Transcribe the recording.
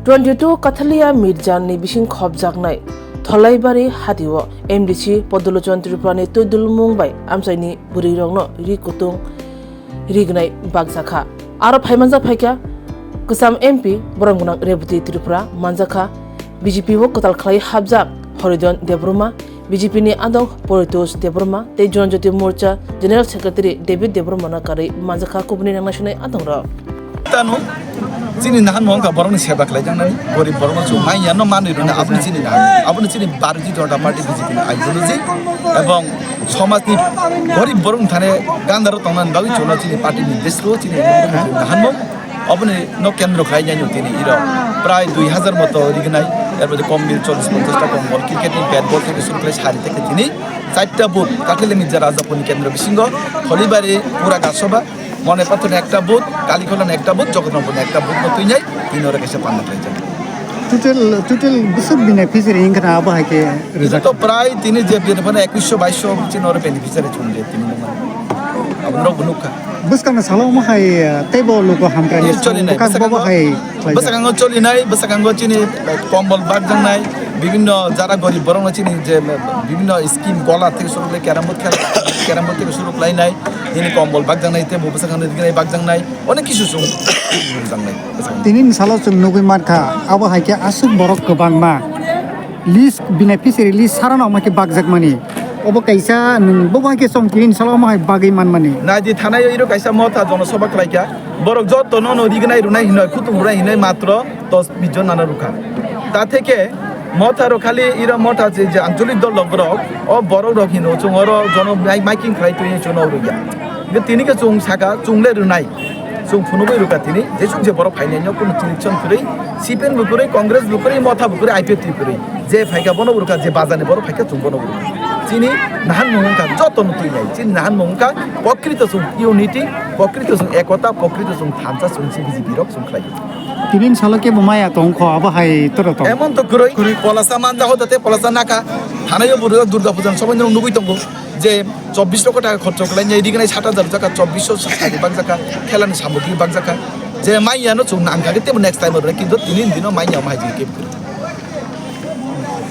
22 Kathalia Mirja ni bising khobjaknai Tholai Bari Hatio MDC Luchan Tripura ni tudul mungbai amsaini burirongno Kutung Rignai Bakkha aro phaimanja phaikya Kwchang MP borangmunang Rebuti Tripura manjaka BJP wo kotal khlai habjak Horidon Debruma BJP ni adong Politos Debruma te Swrangchati Morcha General Secretary David Debruma na kari manjaka kubni national adongra tanu chini nahan mongka borong seba khlai jangnani gorib borong chu mai yano manu runa apni chini Bari jota party BJP na ideology ebong সমাজ ni gorib borong thane gandaro tongnan bagi chona chini party ni desro chini nahan mong apni no kendro khlai jani tini iro প্রায় 2000 মতো রিগনাই এর মধ্যে কম বিল 40-50টা কম ball cricket নি bat ball থেকে শুরু করে সারি থেকে তিনি 4টা বুথ কাটলে মির্জা রাজাপনি কেন্দ্র বিসিংহ হলিবাড়ি পুরা গাছসভা মনে পাথরে একটা বুথ কালীখোলান একটা বুথ জগন্নাথপুর একটা বুথ তুই যাই তিন ওরা কেসে পান্না খাই যায় টোটাল বিসব বেনিফিশিয়ারি ইনকানা আবহাকে রেজাল্ট তো প্রায় তিনি যে মানে 2100-2200 চিন ওরা বেনিফিশিয়ারি চুনলে তিনি আমরা বুনুকা Baskang salau mahai table luko hamprani bekas bawa hai basakang choli nai basakang chini kombol bag jang nai bibhinno jara gorib borong chini je bibhinno scheme gola theke shuru kore carom theke shuru lai nai ini kombol bag jang nai te basakang dignai bag jang nai onek kisu sung jang nai tinin salau chung nugui markha abo hai ke asuk borok gobang ma list beneficiary list sarana ma ke bag jak mani obo kaisa bobo ke song tinin salau mahai bagai man mani na di thanai iro kaisa mota jonosabha khlaikya borok jotto no rignai runai hinai kutung runai hinai matro 10-20 জন নানা রুখা তা থেকে মথারো খালি ইরা মথা যে আঞ্চলিক দল লগরক ও বড় rock Hino চুঙর জন miking খাই তুই চুনো রুইয়া তিনি কে চুং সাকা চুংলে রুনাই চুং ফুনুবই রুকা তিনি যে চুং যে বড় ফাইনাইনো কোন চিনিচন ফুরই সিপিএম বুকুরই কংগ্রেস বুকুরই মথা বুকুরই আইপিএফ বুকুরই যে ফাইকা বনো রুকা যে বাজানে বড় ফাইকা চুং বনো রুকা চিনি নাহান মহংকা যত নতুই নাই চিনি নাহান মহংকা প্রকৃত সুং ইউনিটি প্রকৃত সুং একতা প্রকৃত সুং থানসা সুং বিজেপি রক সুং খাই tinin salake bumaya tongkho abo hai toro to এমন তো করই পলাসা মানজা হতে পলাসা নাকা থানায়ও বুড়া দুর্গা পূজা সবাই জন নুবই তঙ্গ যে 24 লক্ষ টাকা খরচ করলেন এই দিকে 7000 টাকা 2400 বাগ টাকা খেলানি সামগ্রী বাগ টাকা যে মাইয়ানো চুং নাঙ্গাকে তে নেক্সট টাইম কিন্তু 3 দিনও মাইয়া মাইজি কেপ